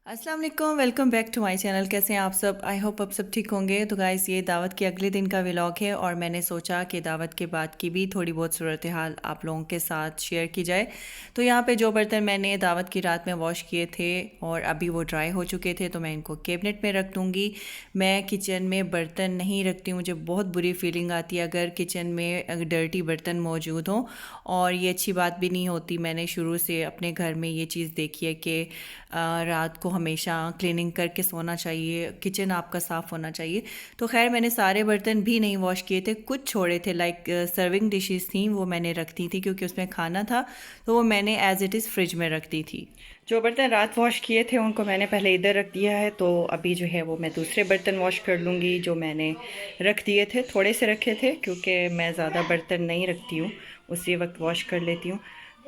अस्सलाम वालेकुम, welcome back to my channel. कैसे हैं आप सब? आई होप आप सब ठीक होंगे। तो गाइस, ये दावत के अगले दिन का व्लॉग है और मैंने सोचा कि दावत के बाद की भी थोड़ी बहुत सूरत हाल आप लोगों के साथ शेयर की जाए। तो यहाँ पे जो बर्तन मैंने दावत की रात में वॉश किए थे और अभी वो ड्राई हो चुके थे, तो मैं इनको कैबिनेट में रख दूँगी। मैं किचन में बर्तन नहीं रखती हूँ, मुझे बहुत बुरी फीलिंग आती है अगर किचन में डर्टी बर्तन मौजूद हों, और ये अच्छी बात भी नहीं होती। मैंने शुरू से अपने घर में ये चीज़ देखी है कि रात को हमेशा क्लीनिंग करके सोना चाहिए, किचन आपका साफ़ होना चाहिए। तो खैर, मैंने सारे बर्तन भी नहीं वॉश किए थे, कुछ छोड़े थे। लाइक सर्विंग डिशेस थी, वो मैंने रख दी थी क्योंकि उसमें खाना था, तो वो मैंने एज़ इट इज़ फ्रिज में रख दी थी। जो बर्तन रात वॉश किए थे उनको मैंने पहले इधर रख दिया है, तो अभी जो है वो मैं दूसरे बर्तन वॉश कर लूँगी जो मैंने रख दिए थे। थोड़े से रखे थे क्योंकि मैं ज़्यादा बर्तन नहीं रखती हूँ, उसी वक्त वॉश कर लेती हूँ।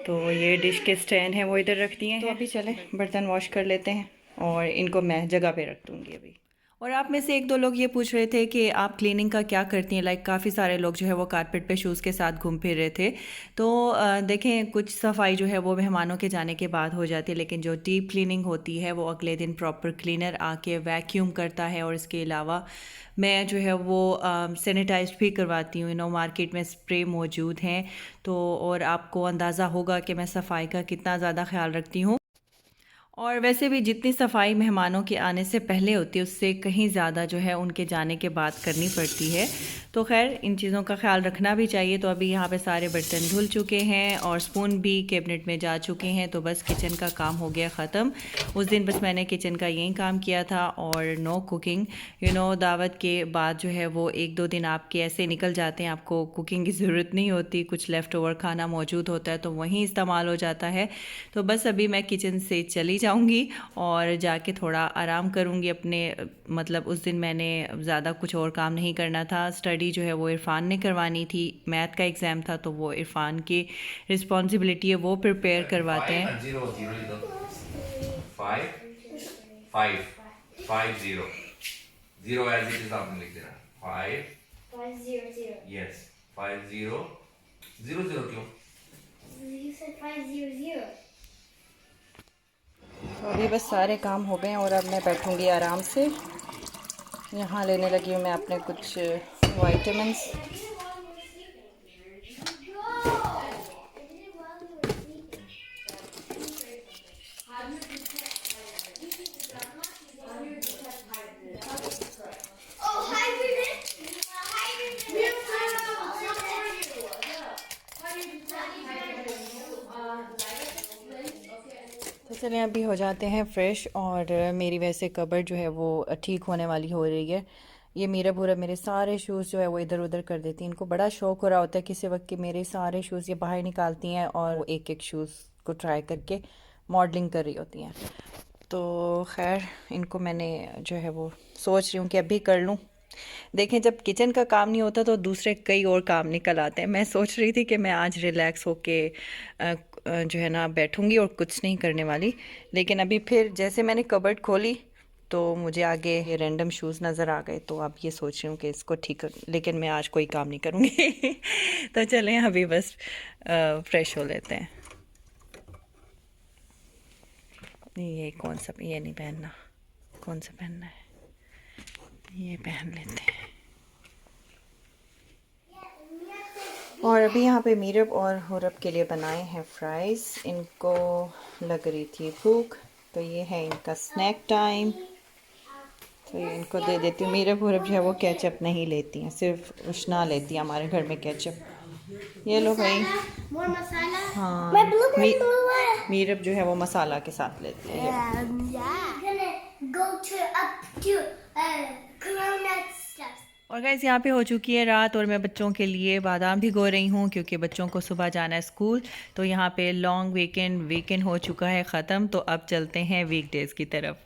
तो ये डिश के स्टैंड हैं वो इधर रख दिए हैं। तो अभी चले बर्तन वॉश कर लेते हैं और इनको मैं जगह पे रख दूँगी अभी। और आप में से एक दो लोग ये पूछ रहे थे कि आप क्लीनिंग का क्या करती हैं। लाइक काफ़ी सारे लोग जो है वो कारपेट पे शूज़ के साथ घूम फिर रहे थे। तो देखें, कुछ सफाई जो है वो मेहमानों के जाने के बाद हो जाती है, लेकिन जो डीप क्लीनिंग होती है वो अगले दिन प्रॉपर क्लीनर आके वैक्यूम करता है। और इसके अलावा मैं जो है वो सैनिटाइज भी करवाती हूँ। मार्केट में स्प्रे मौजूद हैं, तो और आपको अंदाज़ा होगा कि मैं सफाई का कितना ज़्यादा ख्याल रखती हूँ। और वैसे भी जितनी सफाई मेहमानों के आने से पहले होती है, उससे कहीं ज़्यादा जो है उनके जाने के बाद करनी पड़ती है। तो खैर, इन चीज़ों का ख्याल रखना भी चाहिए। तो अभी यहाँ पे सारे बर्तन धुल चुके हैं और स्पून भी कैबिनेट में जा चुके हैं, तो बस किचन का काम हो गया ख़त्म। उस दिन बस मैंने किचन का यही काम किया था और नो कुकिंग। दावत के बाद जो है वो एक दो दिन आपके ऐसे निकल जाते हैं, आपको कुकिंग की ज़रूरत नहीं होती, कुछ लेफ़्ट ओवर खाना मौजूद होता है तो वहीं इस्तेमाल हो जाता है। तो बस अभी मैं किचन से चली जाऊंगी और जाके थोड़ा आराम करूंगी अपने, मतलब उस दिन मैंने ज़्यादा कुछ और काम नहीं करना था। स्टडी जो है वो इरफान ने करवानी थी, मैथ का एग्ज़ाम था, तो वो इरफान की रिस्पॉन्सिबिलिटी है, वो प्रिपेयर करवाते हैं। जीरो जीरो लिखो। Five five five zero zero as it is आपने लिख देना। Five Five zero zero. Yes five zero zero zero क्यों? You said 500. तो अभी बस सारे काम हो गए हैं और अब मैं बैठूंगी आराम से। यहाँ लेने लगी हूँ मैं अपने कुछ वाइटामिन्स। Oh, तो चलें अभी हो जाते हैं फ़्रेश। और मेरी वैसे कबर्ड जो है वो ठीक होने वाली हो रही है। ये मीरा पूरा मेरे सारे शूज़ जो है वो इधर उधर कर देती हैं। इनको बड़ा शौक़ हो रहा होता है किसी वक्त कि मेरे सारे शूज़ ये बाहर निकालती हैं और वो एक एक शूज़ को ट्राई करके मॉडलिंग कर रही होती हैं। तो खैर, इनको मैंने जो है वो सोच रही हूँ कि अभी कर लूँ। देखें, जब किचन का काम नहीं होता तो दूसरे कई और काम निकल आते हैं। मैं सोच रही थी कि मैं आज रिलैक्स होके जो है ना बैठूंगी और कुछ नहीं करने वाली, लेकिन अभी फिर जैसे मैंने कबर्ड खोली तो मुझे आगे ये रैंडम शूज़ नज़र आ गए। तो अब ये सोच रही हूँ कि इसको ठीक कर, लेकिन मैं आज कोई काम नहीं करूँगी। तो चलें अभी बस फ्रेश हो लेते हैं। ये कौन सा, ये नहीं पहनना, कौन सा पहनना है, ये पहन लेते हैं। और अभी यहाँ पे मीरब और हुरब के लिए बनाए हैं फ्राइज़। इनको लग रही थी भूख, तो ये है इनका स्नैक टाइम। तो ये इनको दे देती हूँ। मीरब हुरब जो है वो केचप नहीं लेती हैं, सिर्फ उशना लेती है हमारे घर में केचप। ये लो भाई। more masala. हाँ, My blue pen, blue one. Meerab जो है वो मसाला के साथ लेती है। ये लो। Yeah. Gonna go to up to Corona steps. और गाइस, यहाँ पे हो चुकी है रात और मैं बच्चों के लिए बादाम भिगो रही हूँ क्योंकि बच्चों को सुबह जाना है स्कूल। तो यहाँ पे लॉन्ग वीकेंड हो चुका है ख़त्म, तो अब चलते हैं वीकडेज़ की तरफ।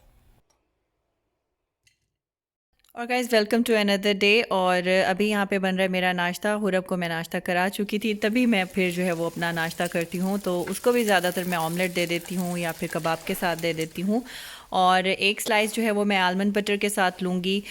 और guys welcome to another day. और अभी यहाँ पे बन रहा है मेरा नाश्ता। हुरब को मैं नाश्ता करा चुकी थी, तभी मैं फिर जो है वो अपना नाश्ता करती हूँ। तो उसको भी ज़्यादातर मैं ऑमलेट दे देती हूँ या फिर कबाब के साथ दे देती हूँ। और एक स्लाइस जो है वो मैं आलमंड बटर के साथ लूँगी।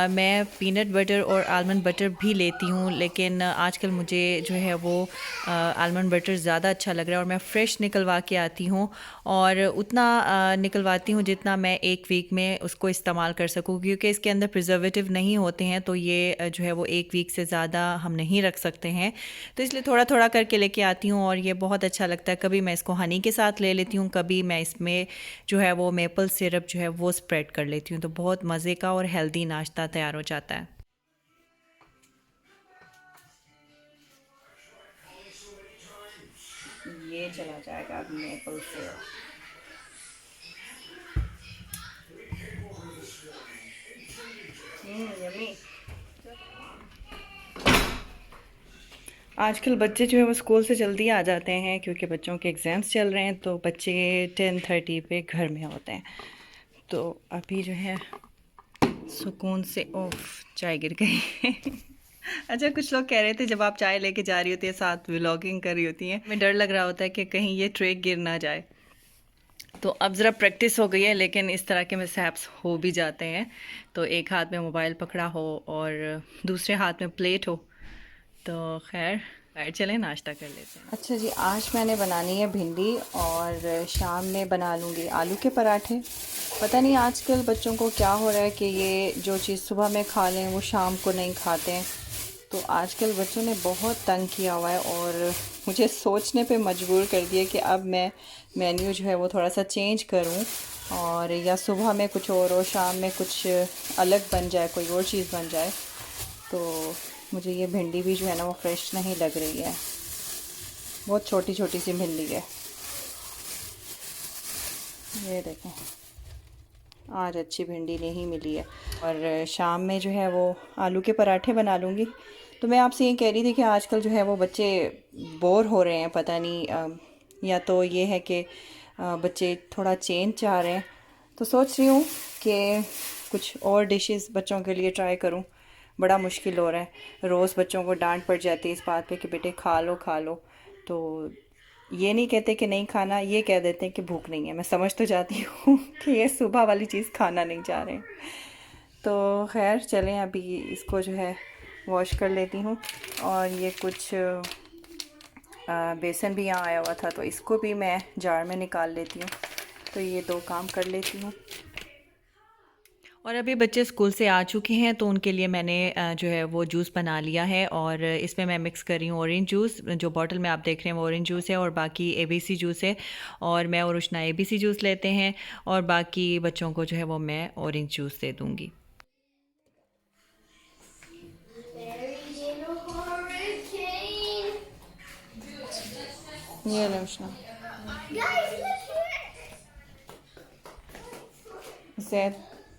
मैं पीनट बटर और आलमंड बटर भी लेती हूँ, लेकिन आजकल मुझे जो है वो आलमंड बटर ज़्यादा अच्छा लग रहा है और मैं फ़्रेश निकलवा के आती हूँ। और उतना निकलवाती हूँ जितना मैं एक वीक में उसको इस्तेमाल कर सकूँ, क्योंकि इसके अंदर प्रिजर्वेटिव नहीं होते हैं, तो ये जो है वो एक वीक से ज़्यादा हम नहीं रख सकते हैं। तो इसलिए थोड़ा थोड़ा करके लेके आती हूँ और ये बहुत अच्छा लगता है। कभी मैं इसको हनी के साथ ले लेती हूँ, कभी मैं इसमें जो है वो मेपल सिरप जो है वो स्प्रेड कर लेती हूँ। तो बहुत मज़े का और हेल्दी नाश्ता तैयार हो जाता है। ये चला जाएगा अब मेपल सिरप। यम्मी। आजकल बच्चे जो है वो स्कूल से जल्दी आ जाते हैं, क्योंकि बच्चों के एग्ज़ाम्स चल रहे हैं, तो बच्चे 10:30 पे घर में होते हैं। तो अभी जो है सुकून से ओफ चाय गिर गई। अच्छा, कुछ लोग कह रहे थे जब आप चाय लेके जा रही होती है साथ व्लॉगिंग कर रही होती हैं, हमें डर लग रहा होता है कि कहीं ये ट्रे गिर ना जाए। तो अब ज़रा प्रैक्टिस हो गई है, लेकिन इस तरह के मिसहैप्स हो भी जाते हैं। तो एक हाथ में मोबाइल पकड़ा हो और दूसरे हाथ में प्लेट हो, तो खैर चलें नाश्ता कर लेते हैं। अच्छा जी, आज मैंने बनानी है भिंडी और शाम में बना लूँगी आलू के पराठे। पता नहीं आजकल बच्चों को क्या हो रहा है कि ये जो चीज़ सुबह में खा लें वो शाम को नहीं खाते हैं। तो आजकल बच्चों ने बहुत तंग किया हुआ है और मुझे सोचने पे मजबूर कर दिया कि अब मैं मेन्यू जो है वो थोड़ा सा चेंज करूं, और या सुबह में कुछ और शाम में कुछ अलग बन जाए, कोई और चीज़ बन जाए। तो मुझे ये भिंडी भी जो है ना वो फ्रेश नहीं लग रही है, बहुत छोटी छोटी सी भिंडी है। ये देखें, आज अच्छी भिंडी नहीं मिली है। और शाम में जो है वो आलू के पराठे बना लूँगी। तो मैं आपसे ये कह रही थी कि आजकल जो है वो बच्चे बोर हो रहे हैं, पता नहीं या तो ये है कि बच्चे थोड़ा चेंज चाह रहे हैं। तो सोच रही हूँ कि कुछ और डिशेस बच्चों के लिए ट्राई करूँ। बड़ा मुश्किल हो रहा है, रोज़ बच्चों को डांट पड़ जाती है इस बात पे कि बेटे खा लो खा लो। तो ये नहीं कहते कि नहीं खाना, ये कह देते हैं कि भूख नहीं है। मैं समझ तो जाती हूँ कि ये सुबह वाली चीज़ खाना नहीं चाह रहे। तो खैर चलें, अभी इसको जो है वॉश कर लेती हूँ। और ये कुछ बेसन भी यहाँ आया हुआ था, तो इसको भी मैं जार में निकाल लेती हूँ। तो ये दो काम कर लेती हूँ। और अभी बच्चे स्कूल से आ चुके हैं, तो उनके लिए मैंने जो है वो जूस बना लिया है। और इसमें मैं मिक्स कर रही हूँ ऑरेंज जूस। जो बॉटल में आप देख रहे हैं वो ऑरेंज जूस है और बाकी एबीसी जूस है। और मैं और उष्णा एबीसी जूस लेते हैं और बाकी बच्चों को जो है वो मैं ऑरेंज जूस दे दूँगी। ये ले उष्णा, Guys, look here. Zaid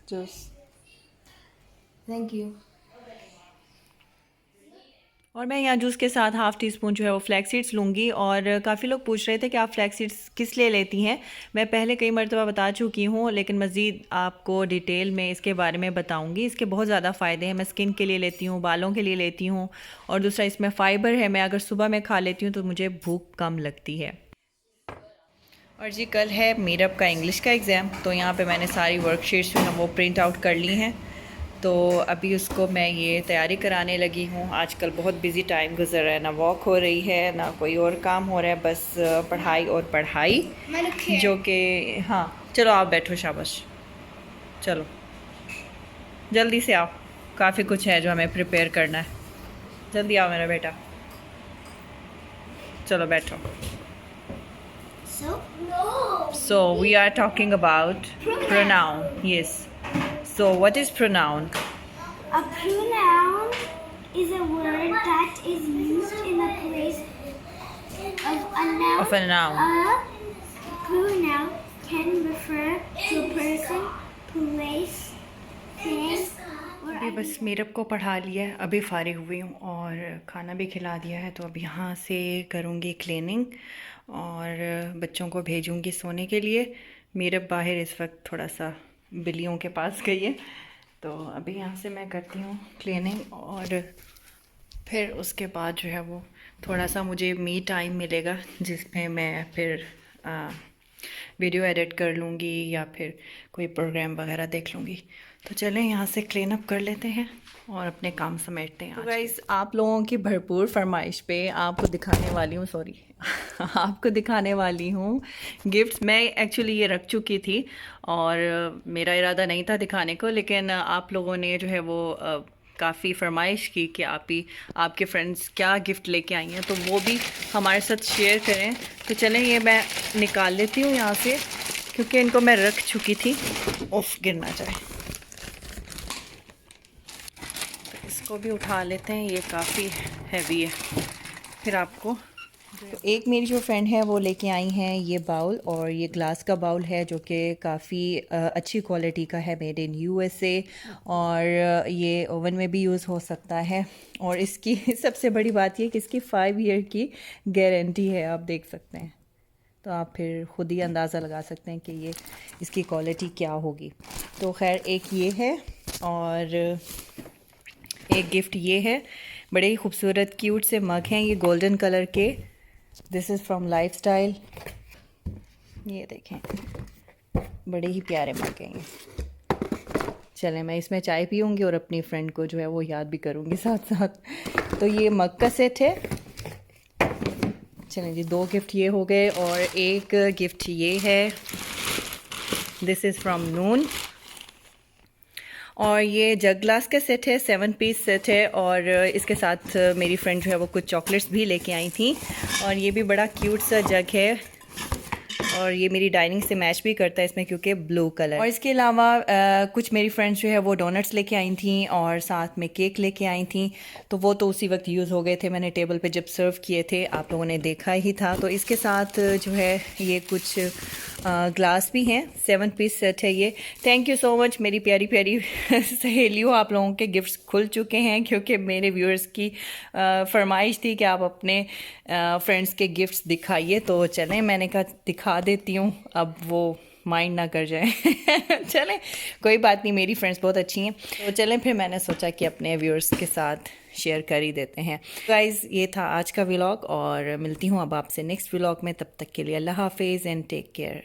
juice. Thank you. और मैं यहाँ जूस के साथ हाफ़ टी स्पून जो है वो फ्लैक्स सीड्स लूँगी। और काफ़ी लोग पूछ रहे थे कि आप फ्लैक्स सीड्स किस लिए लेती हैं। मैं पहले कई मरतबा बता चुकी हूँ, लेकिन मज़ीद आपको डिटेल में इसके बारे में बताऊँगी। इसके बहुत ज़्यादा फ़ायदे हैं। मैं स्किन के लिए लेती हूँ, बालों के लिए लेती हूँ, और दूसरा इसमें फ़ाइबर है। मैं अगर सुबह में खा लेती हूँ तो मुझे भूख कम लगती है। और जी कल है मीरब का इंग्लिश का एग्ज़ाम, तो यहाँ पे मैंने सारी वर्कशीट्स जो हैं वो प्रिंट आउट कर ली हैं। तो अभी उसको मैं ये तैयारी कराने लगी हूँ। आजकल बहुत बिज़ी टाइम गुजर रहा है, ना वॉक हो रही है ना कोई और काम हो रहा है, बस पढ़ाई और पढ़ाई। जो कि हाँ, चलो आप बैठो, शाबाश, चलो जल्दी से आओ, काफ़ी कुछ है जो हमें प्रिपेयर करना है। जल्दी आओ मेरा बेटा, चलो बैठो। So? No. So we are talking about pronoun. Yes. So what is pronoun? A pronoun is a word that is used in the place of a noun. Of a noun. A pronoun can refer to a person, place, thing, or अभी बस मीरब को पढ़ा लिया है, अभी फारिग हुई हूँ और खाना भी खिला दिया है। तो अब यहाँ से करूँगी क्लीनिंग और बच्चों को भेजूँगी सोने के लिए। मीरब बाहर इस वक्त थोड़ा सा बिल्लियों के पास गई है, तो अभी यहाँ से मैं करती हूँ क्लीनिंग और फिर उसके बाद जो है वो थोड़ा सा मुझे मी टाइम मिलेगा जिसमें मैं फिर वीडियो एडिट कर लूँगी या फिर कोई प्रोग्राम वगैरह देख लूँगी। तो चलें यहाँ से क्लीन अप कर लेते हैं और अपने काम समेटते हैं। तो गाइस आप लोगों की भरपूर फरमाइश पे आपको दिखाने वाली हूँ आपको दिखाने वाली हूँ गिफ्ट्स। मैं एक्चुअली ये रख चुकी थी और मेरा इरादा नहीं था दिखाने को, लेकिन आप लोगों ने जो है वो काफ़ी फरमाइश की कि आपके फ्रेंड्स क्या गिफ्ट लेके आई हैं, तो वो भी हमारे साथ शेयर करें। तो चलें ये मैं निकाल लेती हूँ यहाँ से क्योंकि इनको मैं रख चुकी थी। उफ, गिर ना जाए। तो इसको भी उठा लेते हैं, ये काफ़ी हैवी है। फिर आपको तो एक मेरी जो फ्रेंड है वो लेके आई हैं ये बाउल, और ये ग्लास का बाउल है जो कि काफ़ी अच्छी क्वालिटी का है, मेड इन यूएसए, और ये ओवन में भी यूज़ हो सकता है। और इसकी सबसे बड़ी बात ये कि इसकी 5 ईयर की गारंटी है, आप देख सकते हैं। तो आप फिर ख़ुद ही अंदाज़ा लगा सकते हैं कि ये इसकी क्वालिटी क्या होगी। तो खैर एक ये है और एक गिफ्ट ये है। बड़े ही खूबसूरत क्यूट से मग हैं ये गोल्डन कलर के। This is from lifestyle. ये देखें बड़े ही प्यारे मग हैं ये। चलें मैं इसमें चाय पीऊँगी और अपनी फ्रेंड को जो है वो याद भी करूँगी साथ साथ। तो ये मग का सेट है। चलें जी, 2 गिफ्ट ये हो गए और एक गिफ्ट ये है। दिस इज़ फ्रॉम नून। और ये जग ग्लास का सेट है, 7 पीस सेट है, और इसके साथ मेरी फ्रेंड जो है वो कुछ चॉकलेट्स भी लेके आई थी। और ये भी बड़ा क्यूट सा जग है और ये मेरी डाइनिंग से मैच भी करता है इसमें क्योंकि ब्लू कलर। और इसके अलावा कुछ मेरी फ्रेंड्स जो है वो डोनट्स लेके आई थी और साथ में केक लेके आई थी, तो वो तो उसी वक्त यूज़ हो गए थे। मैंने टेबल पे जब सर्व किए थे आप लोगों ने देखा ही था। तो इसके साथ जो है ये कुछ ग्लास भी हैं, 7 पीस सेट है ये। थैंक यू सो मच मेरी प्यारी प्यारी सहेलियों, आप लोगों के गिफ्ट्स खुल चुके हैं क्योंकि मेरे व्यूअर्स की फरमाइश थी कि आप अपने फ्रेंड्स के गिफ्ट्स दिखाइए। तो चलें मैंने कहा दिखा देती हूँ, अब वो माइंड ना कर जाए। चलें कोई बात नहीं, मेरी फ्रेंड्स बहुत अच्छी हैं। तो चलें फिर मैंने सोचा कि अपने व्यूअर्स के साथ शेयर कर ही देते हैं। गाइज़ ये था आज का व्लॉग और मिलती हूँ अब आपसे नेक्स्ट व्लॉग में। तब तक के लिए अल्लाह हाफिज़ एंड टेक केयर।